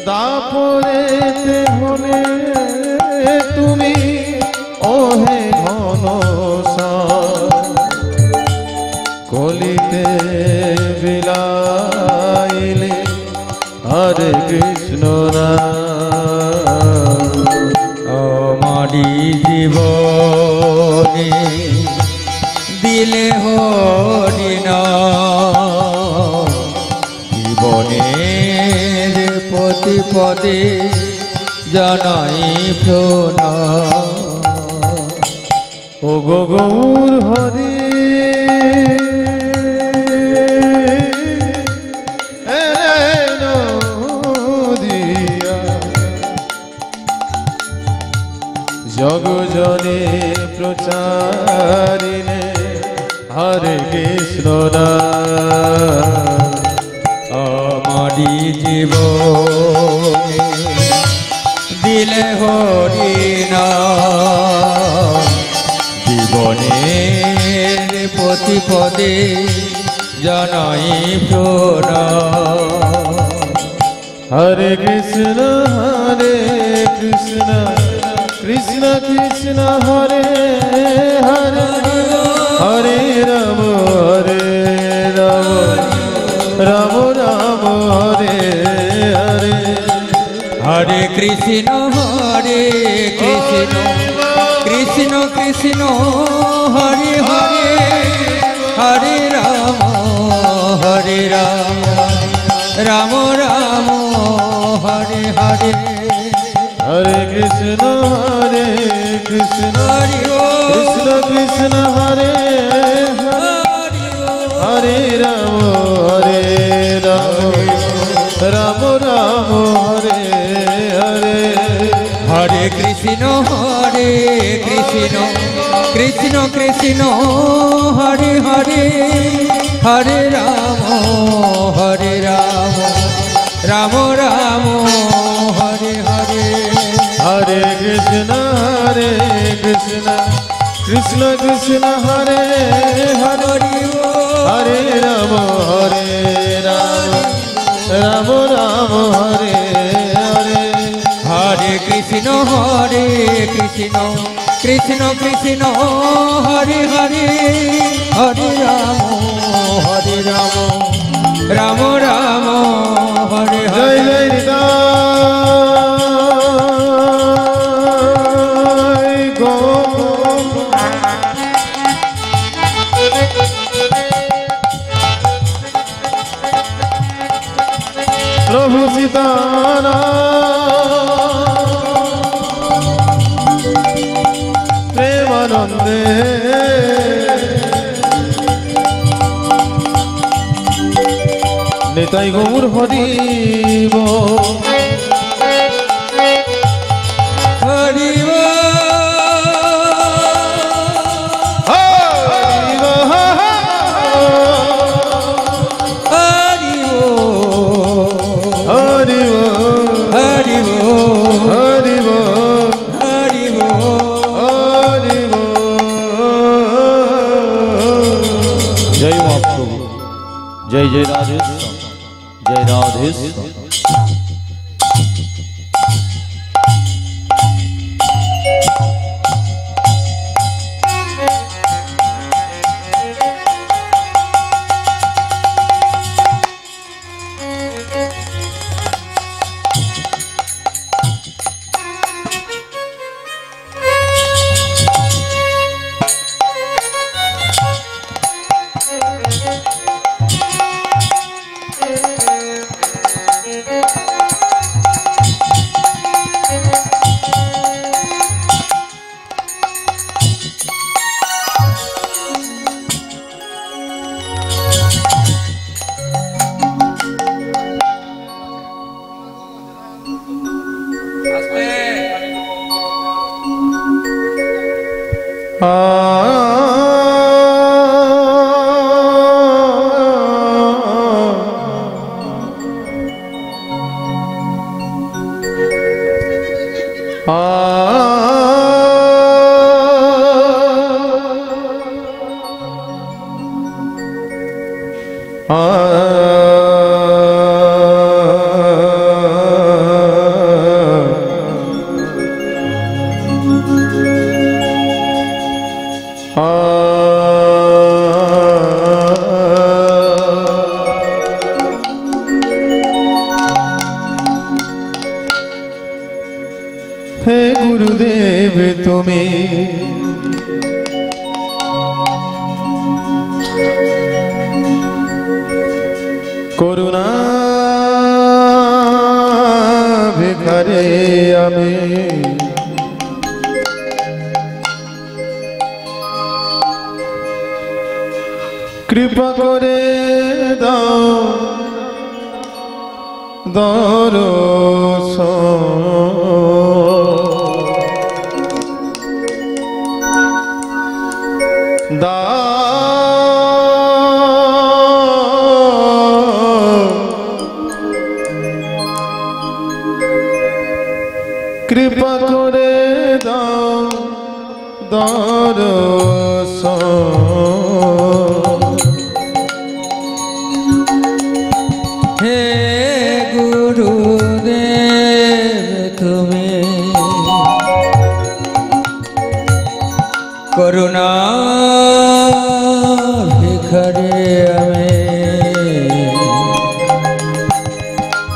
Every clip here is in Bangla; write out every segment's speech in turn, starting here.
তারপরে হলে তুমি ওহে ঘনশ্যাম কলিতে বিলাইলে হরে কৃষ্ণ নাম আমারি জীবনে দিলে হরি নাম জীবনের প্রতি পদে জানাই প্রণাম ও গো গৌর হরি জগজনে প্রচারিণে হরে কৃষ্ণ নাম আমারি জীবনে দিলে হরি নাম জীবনের প্রতি পদে জানাই প্রণাম হরে কৃষ্ণ কৃষ্ণ কৃষ্ণ হরে হরে হরে রাম রাম রাম হরে হরে হরে কৃষ্ণ কৃষ্ণ কৃষ্ণ হরে হরে হরে রাম রাম রাম হরে হরে হরে কৃষ্ণ কৃষ্ণ কৃষ্ণ হরে হরে রাম রাম রাম হরে হরে হরে কৃষ্ণ কৃষ্ণ কৃষ্ণ হরে হরে হরে রাম রাম রাম হরে হরে হরে কৃষ্ণ কৃষ্ণ কৃষ্ণ হরে হরে হরে রাম রাম রাম হরে হরে হরে কৃষ্ণ কৃষ্ণ কৃষ্ণ হরে হরে হরে রাম রাম রাম হরে জয় হরে জয় নিতাই গো প্রভু সীতারাম প্রেমানন্দে নিতাই গৌর হরিব হরিব जय महाप्रभु जय जय राधेश्याम जय राधेश्याम হে গুরুদেব তুমি করুণা ভিখারে আমি কৃপা করে দাও দর্শন কৃপা করে দাও দর্শন হে গুরুদেব তুমি করুণা ভিখারে আমি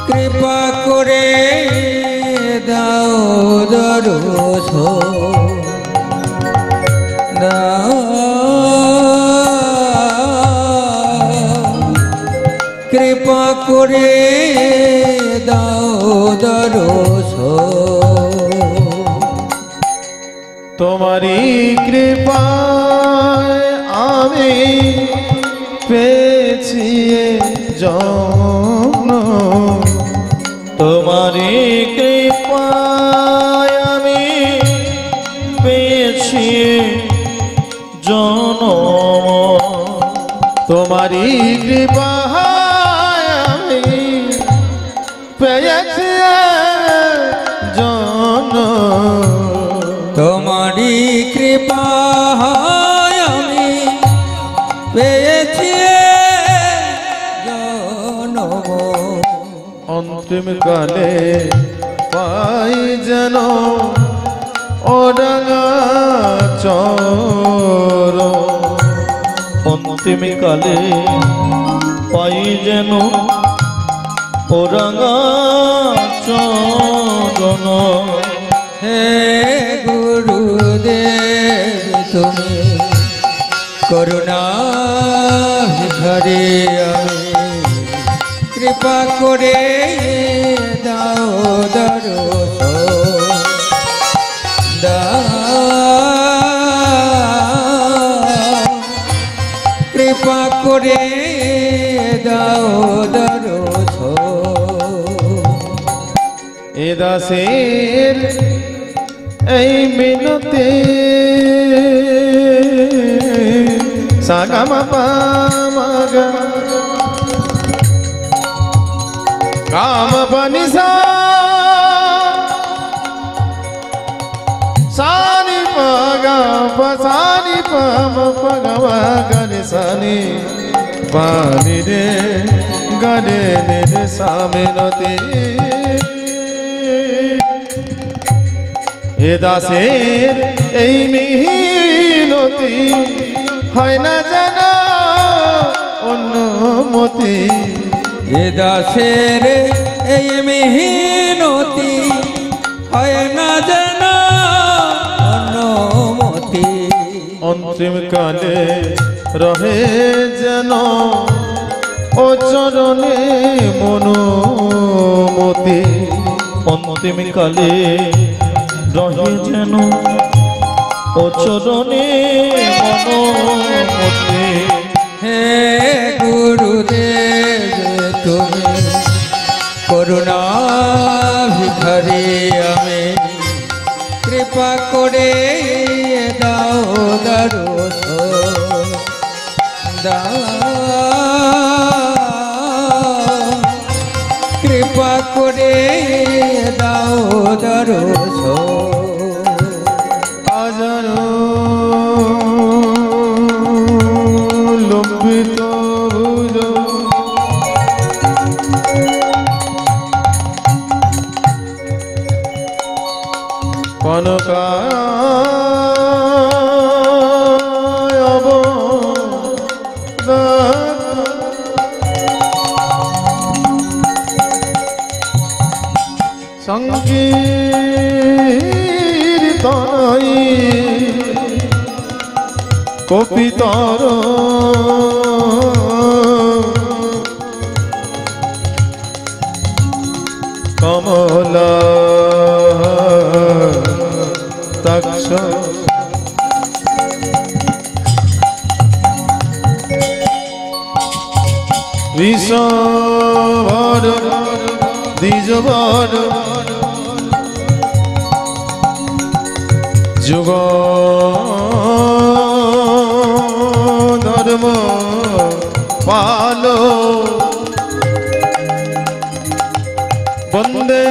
কৃপা করে দাও দর্শন কৃপা করে দাও দর্শন তোমারি কৃপায় আমি পেয়েছি জন তোমারি কৃপায় আমি পেয়েছি জন তোমারি কৃপায় আমি পেয়েছি জন তোমারি কৃপা আমি পেয়েছি জনম অন্তিম কালে পাই যেন ওডাঙা চর অন্তিম কালে পাই যেন ওডাঙা চরণ হে গুরুদেব তুমি করুণা ভিখারে আমি কৃপা করে দাও দর্শন কৃপা করে দাও দর্শন এ দাসের এই মিনতে সাগামা পামাগা কাম পানিসা সানি পাগা পাসানি পাম পাগা গরে সানি পানি রে গরে রে সামিনতে এ দাসের এই মিহিনতি হয় না জানা অনুমতি এ দাসের এই মিহিনতি হয় না জানা অনুমতি অন্তিম কালে রহে যেন ও চরণে মনোমতি অন্তিম কালে রহে যেন ও চরণে মনোমতি হে গুরুদেব তুমি করুণা ভিখারি আমি কৃপা করে দাও দর্শন কৃপা করে দাও দর্শন আজানো লম্বিত ভুজ কনকায়ব সংকীর্ণ তনয় কপিতর কমলা তক্ষ বিষভর দ্বিজভর যুগ ধর্ম পালো বন্দে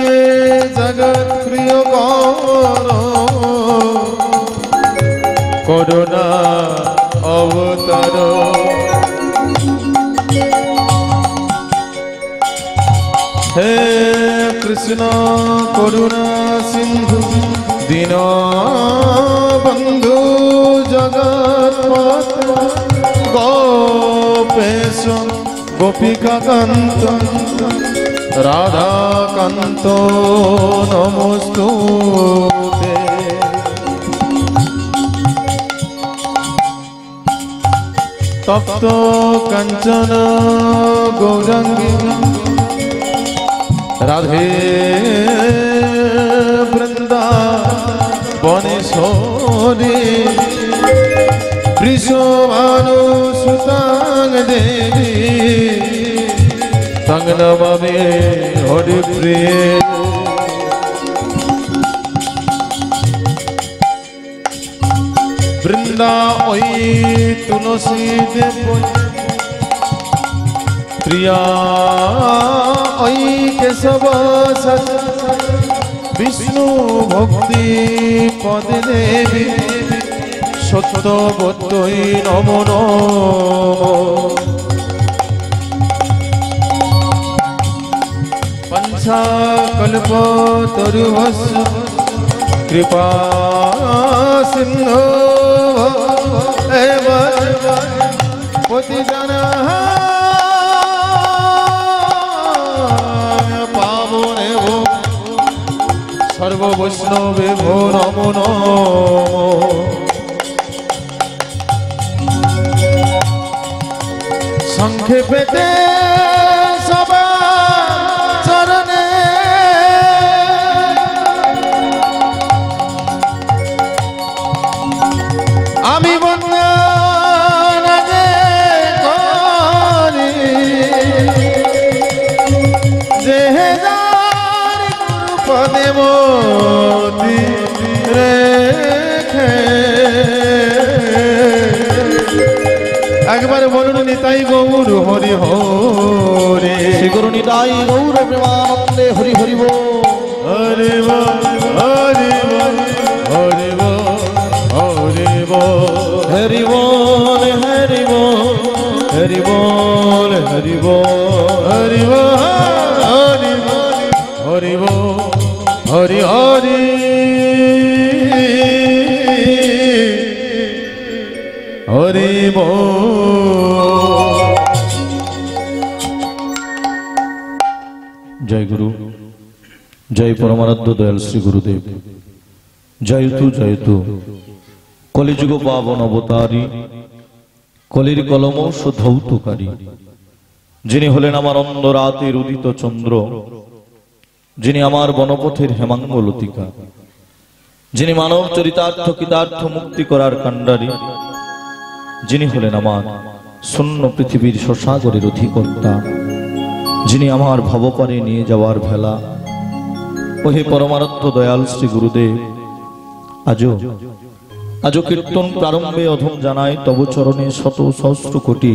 জগৎ প্রিয় করুণা অবতার হে কৃষ্ণ করুণা সিন্ধু দীন বন্ধু জগৎপত গোপেশ গোপিকা কান্ত রাধাকান্ত নমস্তুতে তপ্ত কাঞ্চন গৌরাঙ্গী রাধে বৃন্দাবনেশ্বরী বৃষভানু সুতাং দেবী তং নমামি হরিপ্রিয়ে বৃন্দা ওই তুলসী দেব প্রিয়া ওই কেশব সচ বিষ্ণু ভক্তি পদে দেবী সত্য বদ্যই নমো নমো পঞ্চা কল্প তরুভস্য কৃপা সিন্ধু এব পতিজনা সর্ব বৈষ্ণবে ভো নমো নমো সংক্ষেপেতে সবার চরণে আমি বন্দন আগে করি যে দেব রেখে একবার বলুন নিতাই গৌর হরি হরে শ্রী গুরু নিতাই গৌর প্রেমানন্দে হরি হরি বল হরি বল হরি বল হরি বল হরি বল হরি বল হরি বল হরি বল হরি বল হরি বল হরি বল হরি বল হরি হরি হরি বল। জয় গুরু, জয় পরমারাধ্য দয়াল শ্রী গুরুদেব। জয়তু কলিযুগ পাবন অবতারী, কলির কলমৌষ ধৌতকারী, যিনি হলেন আমার অন্ধরাতের উদিত চন্দ্র, যিনি আমার বনপথের হেমাঙ্গ লতিকা, যিনি মানব চরিতার্থ কৃতার্থ মুক্তি করার কাণ্ডারী, যিনি হলেন আমার শূন্য পৃথিবীর শশাগরের অধিকর্তা, যিনি আমার ভবপারে নিয়ে যাওয়ার ভেলা। ওহে পরমারাধ্য দয়াল শ্রী গুরুদেব, আজও কীর্তন প্রারম্ভে অধম জানাই তব চরণে শত সহস্র কোটি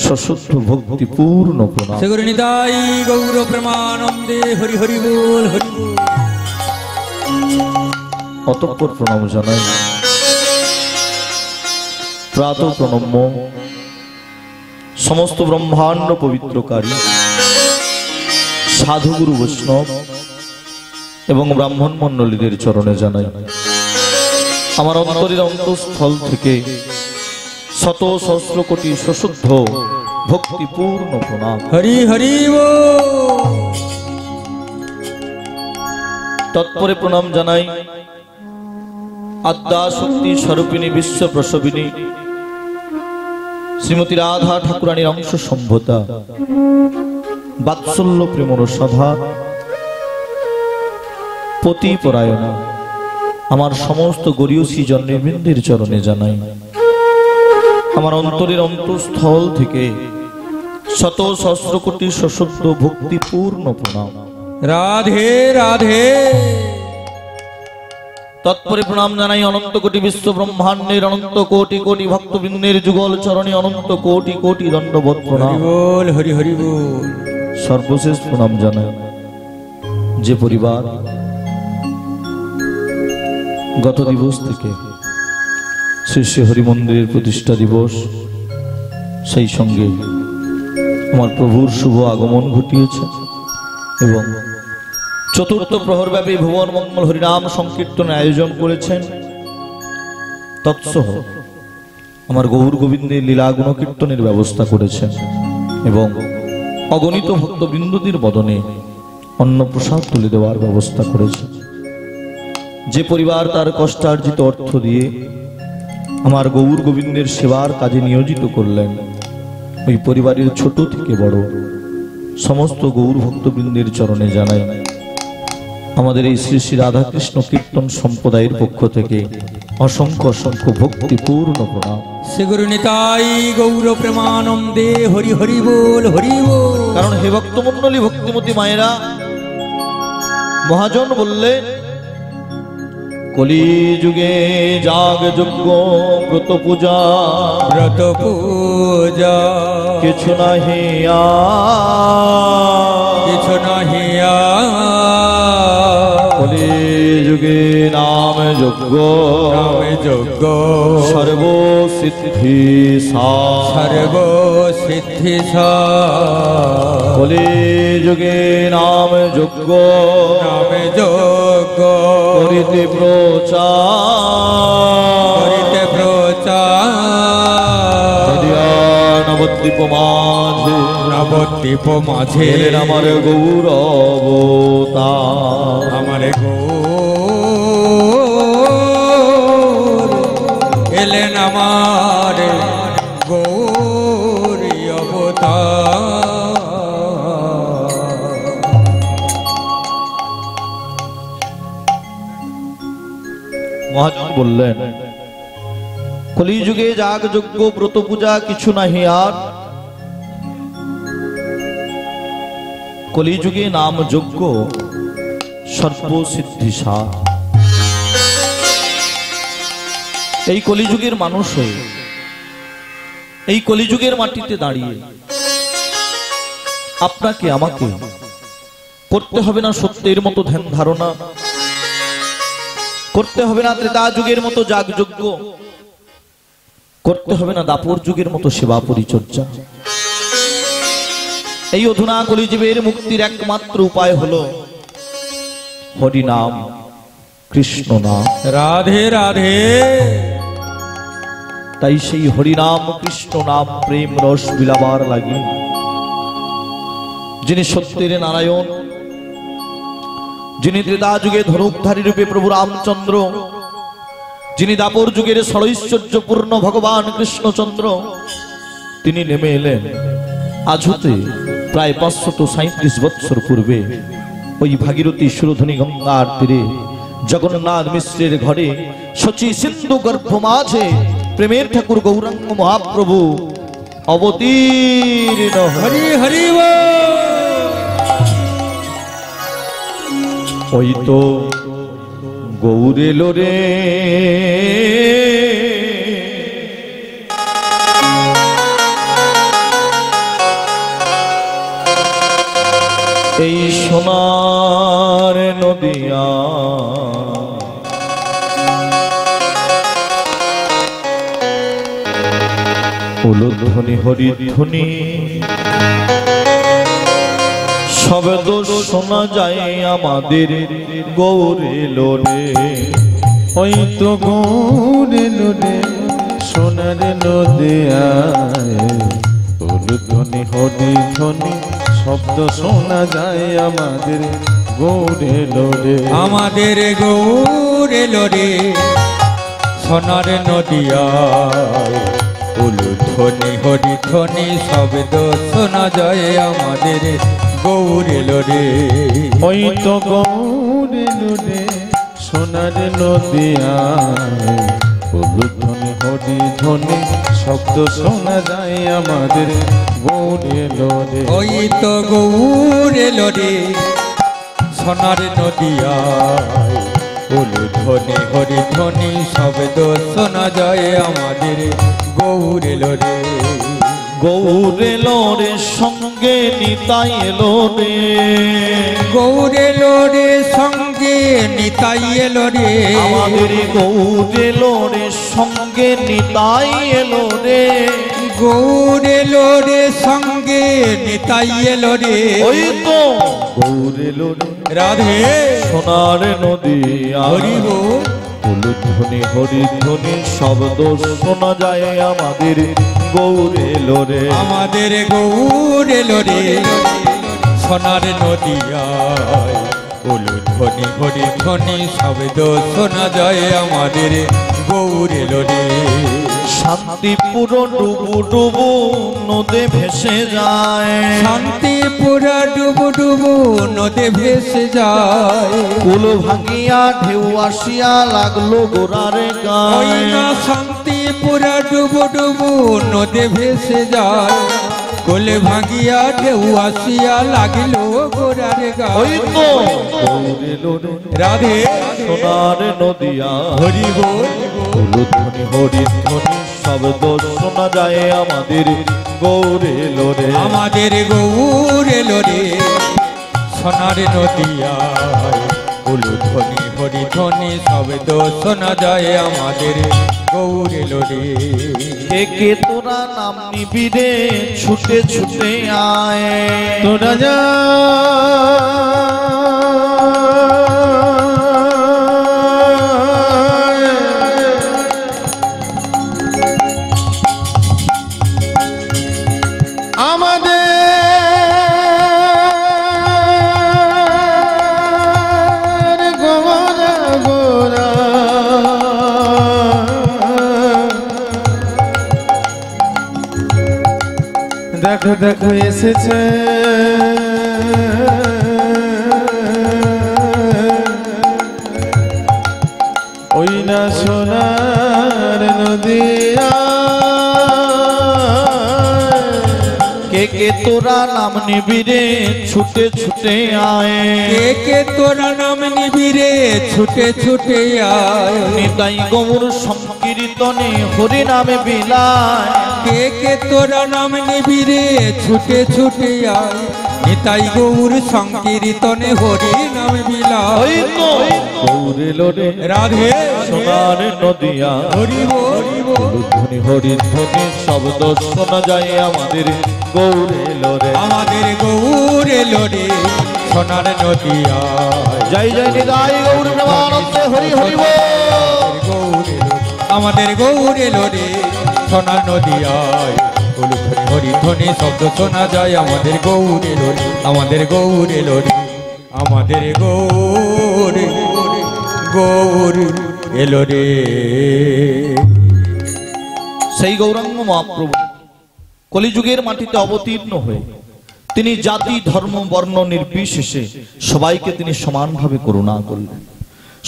সশুদ্ধ ভক্তি পূর্ণ প্রণাম। শ্রী গুরু নিতাই গৌর প্রেমানন্দে হরি হরি বল হরি বল। অতঃপর প্রণাম জানাই প্রাত প্রণম্য সমস্ত ব্রহ্মাণ্ড পবিত্রকারী সাধুগুরু বৈষ্ণব এবং ব্রাহ্মণ মণ্ডলীদের চরণে জানাই আমার অন্তরের অন্তঃস্থল থেকে শত সহস্র কোটি সশুদ্ধ ভক্তিপূর্ণ প্রণাম। হরি হরি বল। তৎপরে প্রণাম জানাই আদ্যা শক্তি স্বরূপিণী বিশ্ব প্রসবিনী শ্রীমতী রাধা ঠাকুরানীর অংশ সম্ভতা বাৎসল্য প্রেমর সভা পতি পরায়ণা আমার সমস্ত গরীয়সী জন্মবৃন্দের চরণে জানাই আমার অন্তরের অন্তঃস্থল থেকে শত সহস্র কোটি সশব্দ ভক্তিপূর্ণ প্রণাম। রাধে রাধে। তৎপরে প্রণাম জানাই অনন্ত কোটি বিশ্ব ব্রহ্মাণ্ডের অনন্ত কোটি কোটি ভক্তবৃন্দের যুগল চরণে অনন্ত কোটি কোটি দণ্ডবোধ প্রণাম। হরি বল, হরি হরি বল। সর্বশেষ প্রণাম জানাই যে পরিবার গত দিবস থেকে শ্রী শ্রী হরি মন্দিরের প্রতিষ্ঠা দিবস, সেই সঙ্গে আমার প্রভুর শুভ আগমন ঘটিয়েছে এবং চতুর্থ প্রহরব্যাপী ভুবন মঙ্গল হরিনাম সংকীর্তনের আয়োজন করেছেন, তৎসহ আমার গৌর গোবিন্দের লীলা গুণকীর্তনের ব্যবস্থা করেছেন এবং অগণিত ভক্তবৃন্দদের বদনে অন্ন প্রসাদ তুলে দেওয়ার ব্যবস্থা করেছেন। যে পরিবার তার কষ্টার্জিত অর্থ দিয়ে আমার গৌর গোবিন্দের সেবার কাজে নিয়োজিত করলেন, ওই পরিবারের ছোট থেকে বড় সমস্ত গৌর ভক্তবৃন্দের চরণে জানাই আমাদের এই শ্রী শ্রী রাধাকৃষ্ণ কীর্তন সম্প্রদায়ের পক্ষ থেকে অসংখ্য অসংখ্য ভক্তিপূর্ণ প্রণাম। শ্রী গুরু নিতাই গৌর প্রেমানন্দে হরি হরি বল, হরি বল। কারণ হে ভক্তমণ্ডলী, ভক্তিমতী মায়েরা, মহাজন বললেন কলি যুগে যাগ যজ্ঞ ব্রত পূজা ব্রত পূজা কিছু নাহি কিছু নাহি কলি যুগে নাম যজ্ঞ নাম যজ্ঞ সর্ব সিদ্ধি সর্ব সিদ্ধি কলি যুগে নাম যজ্ঞ নাম যজ্ঞ করিতে প্রচার করিতে প্রচার নবদ্বীপ মাঝে নবদ্বীপ মাঝে এলেন আমার গৌরবতার। আমার গৌর এলেন আমার গৌরী অবতার। মহাজন বললেন কলিযুগে যাগ যজ্ঞ ব্রত পূজা কিছু নাহি আর, কলিযুগে নাম যজ্ঞ সর্বসিদ্ধি সার। এই কলিযুগের মানুষ হয়ে এই কলিযুগের মাটিতে দাঁড়িয়ে আপনাকে আমাকে করতে হবে না সত্যের মতো ধ্যান ধারণা, করতে হবে না ত্রেতা যুগের মতো যাগযজ্ঞ, করতে হবে না দাপর যুগের মতো সেবা পরিচর্যা। এই অধুনা কলিজীবের মুক্তির একমাত্র উপায় হলো হরি নাম, কৃষ্ণ নাম। রাধে রাধে। তাই সেই হরি নাম কৃষ্ণ নাম প্রেম রস বিলাবার লাগে যিনি সত্যের নারায়ণ, যিনি ত্রেতা যুগে ধনুকধারী রূপে প্রভু রামচন্দ্র, যিনি দাপর যুগের ষড়ৈশ্বর্যপূর্ণ ভগবান কৃষ্ণচন্দ্র, তিনি নেমে এলেন আজ হতে প্রায় 537 বৎসর পূর্বে ওই ভাগীরথী সুরধনী গঙ্গার তীরে জগন্নাথ মিশ্রের ঘরে শচী সিন্ধু গর্ভ মাঝে প্রেমের ঠাকুর গৌরাঙ্গ মহাপ্রভু অবতীর্ণ। হরি হরি বল। ওই তো গৌরে লোরে এই সোনার নদিয়া উলুধ্বনি হরিধ্বনি শব্দ শোনা যায় আমাদের গৌরে লোরে। ওই তো গৌরে লোরে সোনার নদিয়ায় উলুধ্বনি হরিধ্বনি শব্দ শোনা যায় আমাদের গৌরে লোরে। আমাদের গৌরে লোরে সোনার নদিয়ায় উলুধ্বনি হরিধ্বনি শব্দ শোনা যায় আমাদের গৌর এলো রে। ওই তো গৌরে লোরে সোনার নদিয়ায় উলুধ্বনি হরি ধ্বনি শব্দ শোনা যায় আমাদের গৌরে লোরে। ওই তো গৌর এলো রে সোনার নদিয়ায় উলুধ্বনি হরিধ্বনি শব্দ শোনা যায় আমাদের গৌর এলো রে। গৌর এলো রে সঙ্গে নিতাই এলো রে। গৌর এলো রে সঙ্গে নিতাই এলো রে। আমাদের গৌর এলো রে সঙ্গে নিতাই এলো রে। গৌর এলো রে সঙ্গে নিতাই এলো রে। ওই তো গৌর এলো রে রাধে সোনার নদী হরি বল। উলুধ্বনি হরিধ্বনি শব্দ শোনা যায় আমাদের গৌর এলো রে। আমাদের গৌর এলো রে সোনার নদিয়ায় উলুধ্বনি হরিধ্বনি শব্দ শোনা যায় আমাদের গৌর এলো রে। শান্তিপুর ডুবু ডুবু নদে ভেসে যায়। শান্তিপুরা ডুবু ডুবু নদে ভেসে যায়। কুল ভাঙিয়া ঢেউ আসিয়া লাগলো গোরারে ওই গায়ে। না শান্তিপুরা ডুবু ডুবু নদে ভেসে যায়। কোলে ভাঙিয়া ঢেউ আসিয়া লাগিল গোরার ওই গায়ে। তো গৌর এলো রে রাধে সোনার নদিয়া হরি বল। উলুধ্বনি হরিধ্বনি শব্দ শোনা যায় আমাদের গৌর এলো রে। আমাদের গৌর এলো রে সোনার নদিয়ায় উলুধ্বনি হরিধ্বনি শব্দ শোনা যায় আমাদের গৌর এলো রে। কে কে তোরা নাম নিবি রে ছুটে ছুটে আয়। তোরা যা আমাদের গোরা গোরা দেখো দেখো এসেছে ওই না সোনার নদিয়া। কে কে তোরা নাম নিবি রে ছুটে ছুটে আয়। কে কে তোরা নাম নিবি রে ছুটে ছুটে আয়। নিতাই গৌর সংকীর্তনে হরি নামে বিলায়। কে কে তোরা নাম নিবি রে ছুটে ছুটে আয়। নিতাই গৌর সংকীর্তনে হরি নাম বিলায়। ওই তো গৌর এলো রে রাধে সোনার নদিয়া হরি বল। উলুধ্বনি হরিধ্বনি শব্দ শোনা যায় আমাদের গৌর এলো রে। আমাদের গৌর এলো রে সোনার নদিয়ায়। জয় জয় নিতাই গৌর প্রেমানন্দে হরি হরি বল। গৌর এলো আমাদের গৌর এলো রে সোনার নদিয়ায় উলুধ্বনি হরিধ্বনি শব্দ শোনা যায় আমাদের গৌর এলো রে। আমাদের গৌর এলো রে আমাদের গৌর গৌর এলো রে। সেই গৌরাঙ্গ মহাপ্রভু কলিযুগের মাটিতে অবতীর্ণ হয়ে তিনি জাতি ধর্ম বর্ণ নির্বিশেষে সবাইকে তিনি সমানভাবে করুণা করলেন।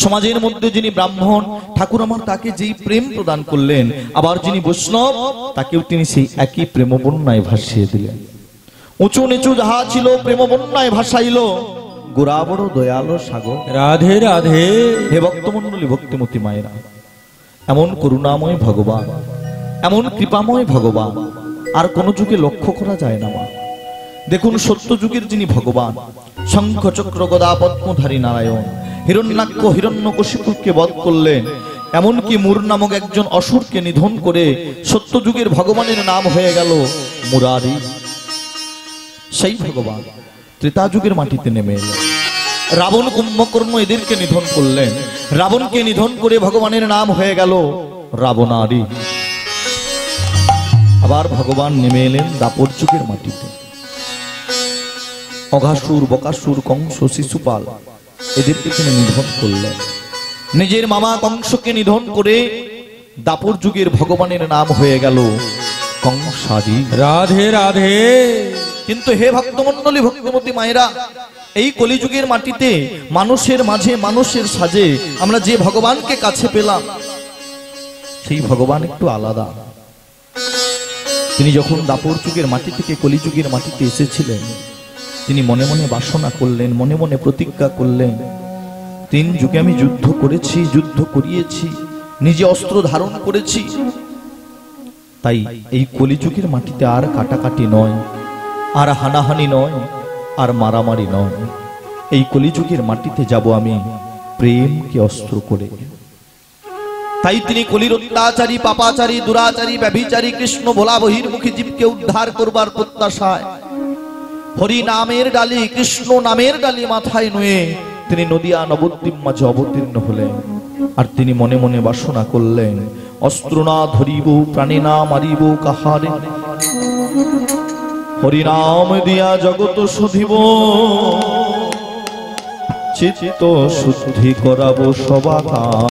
সমাজের মধ্যে যিনি ব্রাহ্মণ ঠাকুর আমার তাকে যেই প্রেম প্রদান করলেন, আবার যিনি বৈষ্ণব তাকেও তিনি সেই একই প্রেম বন্যায় ভাসিয়ে দিলেন। উঁচু নিচু যাহা ছিল প্রেম বন্যায় ভাসাইল গোরা বড় দয়ালো সাগর। রাধে রাধে হে ভক্তমণ্ডলী ভক্তিমতী মায়েরা, এমন করুণাময় ভগবান, এমন কৃপাময় ভগবান আর কোন যুগে লক্ষ্য করা যায় না মা। দেখুন সত্য যুগের যিনি ভগবান, শঙ্খ চক্র গদা পদ্মধারী নারায়ণ হিরণ্যাক্ষ হিরণ্যকশিপুকে বধ করলেন, এমনকি মূর নামক একজন অসুরকে নিধন করে সত্য যুগের ভগবানের নাম হয়ে গেল মুরারি। সেই ভগবান ত্রেতা যুগের মাটিতে নেমে এলেন। রাবণ কুম্ভকর্ণ এদেরকে নিধন করলেন, রাবণকে নিধন করে ভগবানের নাম হয়ে গেল রাবণারি। আবার ভগবান নেমে এলেন দাপর যুগের মাটিতে। অঘাসুর বকাসুর কংস শিশুপাল এদেরকে তিনি নিধন করলেন। নিজের মামা কংসকে নিধন করে দাপর যুগের ভগবানের নাম হয়ে গেল কংসাদি। রাধে রাধে। কিন্তু হে ভক্তমণ্ডলী, ভক্তিমতী মায়েরা, এই কলিযুগের মাটিতে মানুষের মাঝে মানুষের সাজে আমরা যে ভগবানকে কাছে পেলাম, সেই ভগবান একটু আলাদা। তিনি যখন দাপর যুগের মাটি থেকে কলিযুগের মাটিতে এসেছিলেন, তিনি মনে মনে বাসনা করলেন, মনে মনে প্রতিজ্ঞা করলেন, 3 যুগে আমি যুদ্ধ করেছি, যুদ্ধ করিয়েছি, নিজে অস্ত্র ধারণ করেছি, তাই এই কলিযুগের মাটিতে আর কাটাকাটি নয়, আর হানাহানি নয়, আর মারামারি নয়। এই কলিযুগের মাটিতে যাব আমি প্রেমকে অস্ত্র করে। তাই তিনি কলির অত্যাচারী, পাপাচারী, দুরাচারী, ব্যভিচারী, কৃষ্ণ ভোলা বহির্মুখী জীবকে উদ্ধার করবার প্রত্যাশায় হরি নামের ডালি, কৃষ্ণ নামের ডালি মাথায় নুয়ে তিনি নদিয়া নবদ্বীপ মাঝে অবতীর্ণ হলেন। আর তিনি মনে মনে বাসনা করলেন, অস্ত্র না ধরিব, প্রাণে না মারিব কাহারে, হরিনাম দিয়া জগত শুধিব, চিত্ত শুদ্ধি করাবো সবাকার।